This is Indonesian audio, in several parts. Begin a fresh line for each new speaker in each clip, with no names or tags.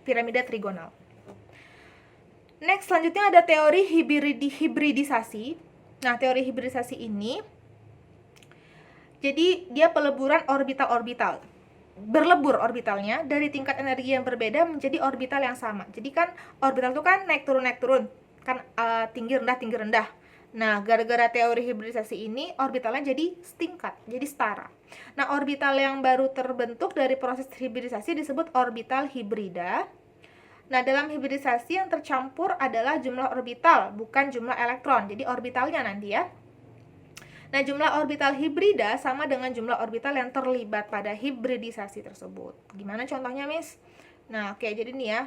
piramida trigonal. Next, selanjutnya ada teori hibridisasi. Nah, teori hibridisasi ini jadi dia peleburan orbital-orbital. Berlebur orbitalnya dari tingkat energi yang berbeda menjadi orbital yang sama. Jadi kan orbital itu kan naik turun kan, tinggi rendah. Nah, gara-gara teori hibridisasi ini orbitalnya jadi setingkat, jadi setara. Nah, orbital yang baru terbentuk dari proses hibridisasi disebut orbital hibrida. Nah, dalam hibridisasi yang tercampur adalah jumlah orbital, bukan jumlah elektron. Jadi orbitalnya nanti ya. Nah, jumlah orbital hibrida sama dengan jumlah orbital yang terlibat pada hibridisasi tersebut. Gimana contohnya, Miss? Nah, oke, jadi nih ya.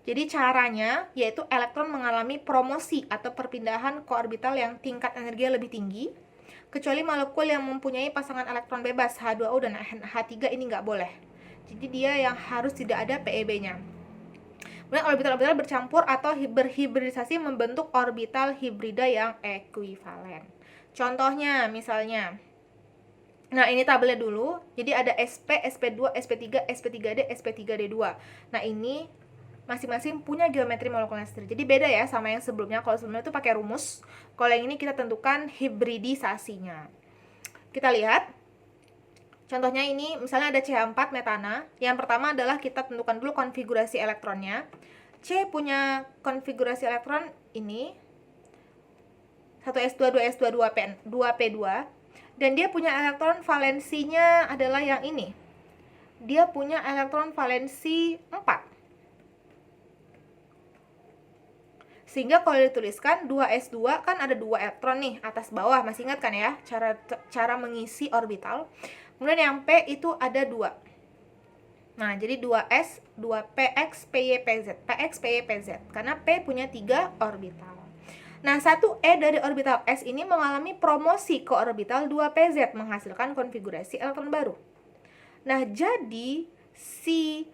Jadi caranya yaitu elektron mengalami promosi atau perpindahan ke orbital yang tingkat energinya lebih tinggi, kecuali molekul yang mempunyai pasangan elektron bebas H2O dan H3 ini nggak boleh. Jadi dia yang harus tidak ada PeB-nya. Kemudian orbital-orbital bercampur atau berhibridisasi membentuk orbital hibrida yang ekuivalen. Contohnya misalnya, nah ini tabelnya dulu. Jadi ada SP, SP2, SP3, SP3D, SP3D2. Nah ini masing-masing punya geometri molekuler sendiri. Jadi beda ya sama yang sebelumnya. Kalau sebelumnya itu pakai rumus, kalau yang ini kita tentukan hibridisasinya. Kita lihat. Contohnya ini misalnya ada CH4 metana. Yang pertama adalah kita tentukan dulu konfigurasi elektronnya. C punya konfigurasi elektron ini 1s2, 2s2, 2p2, dan dia punya elektron valensinya adalah yang ini. Dia punya elektron valensi 4. Sehingga kalau dituliskan 2s2 kan ada 2 elektron nih atas bawah, masih ingat kan ya cara mengisi orbital. Kemudian yang P itu ada 2. Nah, jadi 2s, 2px, py, pz. Px, py, pz. Karena P punya 3 orbital. Nah, 1e dari orbital s ini mengalami promosi ke orbital 2pz, menghasilkan konfigurasi elektron baru. Nah, jadi si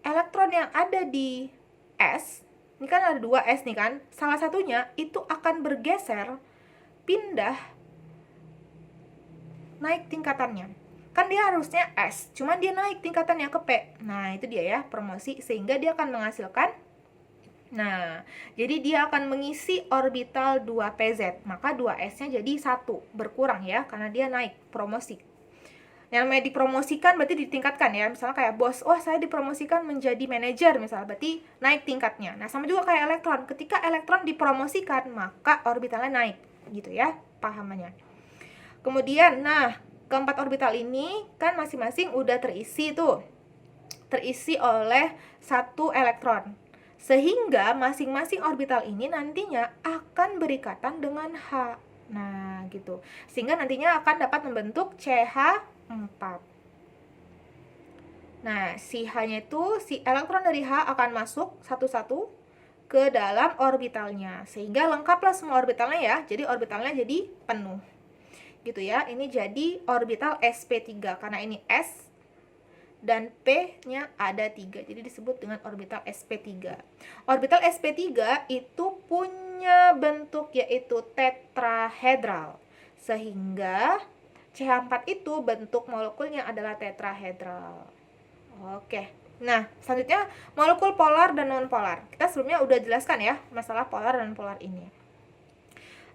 elektron yang ada di s, ini kan ada 2s nih kan, salah satunya itu akan bergeser, pindah, naik tingkatannya. Kan dia harusnya s, cuman dia naik tingkatannya ke p. Nah, itu dia ya, promosi, sehingga dia akan menghasilkan. Nah, jadi dia akan mengisi orbital 2pz, maka 2s-nya jadi 1, berkurang ya, karena dia naik, promosi. Yang namanya dipromosikan berarti ditingkatkan ya, misalnya kayak bos, wah saya dipromosikan menjadi manajer, misalnya, berarti naik tingkatnya. Nah, sama juga kayak elektron, ketika elektron dipromosikan, maka orbitalnya naik, gitu ya, pahamannya. Kemudian, nah, keempat orbital ini kan masing-masing udah terisi tuh, terisi oleh 1 elektron. Sehingga masing-masing orbital ini nantinya akan berikatan dengan H. Nah, gitu. Sehingga nantinya akan dapat membentuk CH4. Nah, si H-nya itu, si elektron dari H akan masuk satu-satu ke dalam orbitalnya. Sehingga lengkaplah semua orbitalnya ya. Jadi orbitalnya jadi penuh. Gitu ya. Ini jadi orbital sp3 karena ini S dan P-nya ada 3. Jadi disebut dengan orbital sp3. Orbital sp3 itu punya bentuk yaitu tetrahedral. Sehingga CH4 itu bentuk molekulnya adalah tetrahedral. Oke. Nah, selanjutnya molekul polar dan non-polar. Kita sebelumnya udah jelaskan ya masalah polar dan polar ini.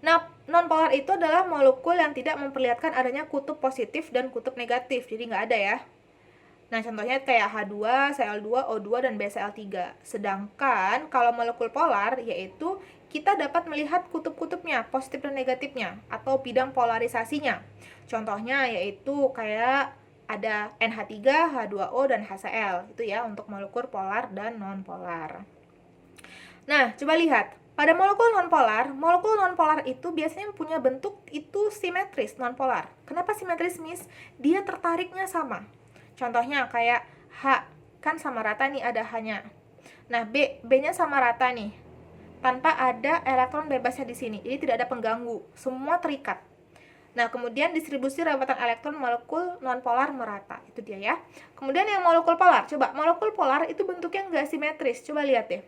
Nah, non-polar itu adalah molekul yang tidak memperlihatkan adanya kutub positif dan kutub negatif. Jadi nggak ada ya. Nah, contohnya kayak H2, Cl2, O2, dan BCl3. Sedangkan kalau molekul polar, yaitu kita dapat melihat kutub-kutubnya, positif dan negatifnya, atau bidang polarisasinya. Contohnya yaitu kayak ada NH3, H2O, dan HCl. Itu ya untuk molekul polar dan non-polar. Nah, coba lihat. Pada molekul nonpolar itu biasanya punya bentuk itu simetris, nonpolar. Kenapa simetris, Miss? Dia tertariknya sama. Contohnya kayak H, kan sama rata nih ada H-nya. Nah, B-nya sama rata nih. Tanpa ada elektron bebasnya di sini. Jadi tidak ada pengganggu. Semua terikat. Nah, kemudian distribusi rawatan elektron molekul nonpolar merata. Itu dia ya. Kemudian yang molekul polar. Coba, molekul polar itu bentuknya nggak simetris. Coba lihat deh.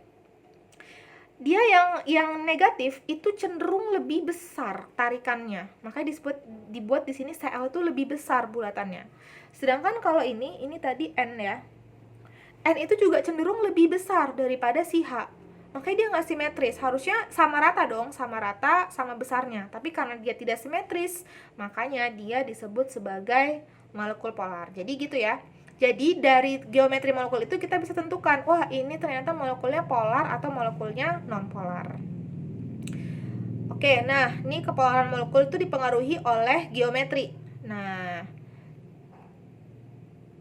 Dia yang negatif itu cenderung lebih besar tarikannya. Makanya dibuat di sini Cl itu lebih besar bulatannya. Sedangkan kalau ini tadi N ya. N itu juga cenderung lebih besar daripada si H. Makanya dia nggak simetris. Harusnya sama rata dong, sama rata, sama besarnya. Tapi karena dia tidak simetris, makanya dia disebut sebagai molekul polar. Jadi gitu ya. Jadi dari geometri molekul itu kita bisa tentukan, wah ini ternyata molekulnya polar atau molekulnya non-polar. Oke, nah ini kepolaran molekul itu dipengaruhi oleh geometri. Nah,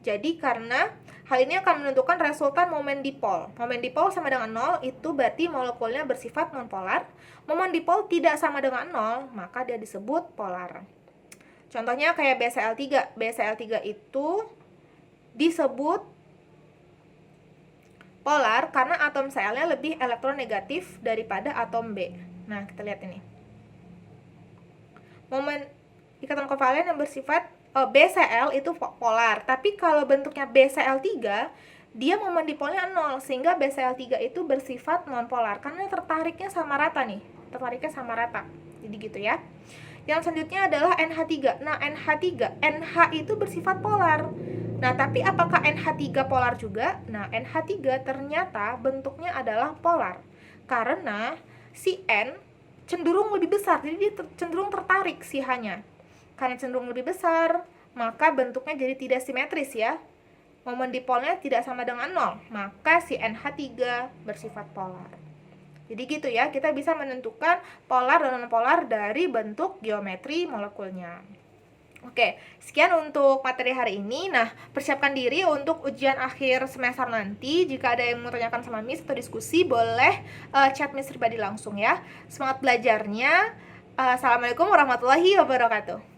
jadi karena hal ini akan menentukan resultan momen dipol. Momen dipol sama dengan 0, itu berarti molekulnya bersifat non-polar. Momen dipol tidak sama dengan 0, maka dia disebut polar. Contohnya kayak BCl3. BCl3 itu disebut polar karena atom Cl-nya lebih elektronegatif daripada atom B. Nah, kita lihat ini. Momen ikatan kovalen yang bersifat BCl itu polar, tapi kalau bentuknya BCl3, dia momen dipolnya 0, sehingga BCl3 itu bersifat non-polar karena tertariknya sama rata nih. Tertariknya sama rata. Jadi gitu ya. Yang selanjutnya adalah NH3. Nah, NH itu bersifat polar. Nah, tapi apakah NH3 polar juga? Nah, NH3 ternyata bentuknya adalah polar. Karena si N cenderung lebih besar, jadi dia cenderung tertarik si H-nya. Karena cenderung lebih besar, maka bentuknya jadi tidak simetris ya. Momen dipolnya tidak sama dengan 0, maka si NH3 bersifat polar. Jadi gitu ya, kita bisa menentukan polar dan non-polar dari bentuk geometri molekulnya. Oke, sekian untuk materi hari ini. Nah, persiapkan diri untuk ujian akhir semester nanti. Jika ada yang mau tanyakan sama Miss atau diskusi, boleh chat Miss pribadi langsung ya. Semangat belajarnya. Assalamualaikum warahmatullahi wabarakatuh.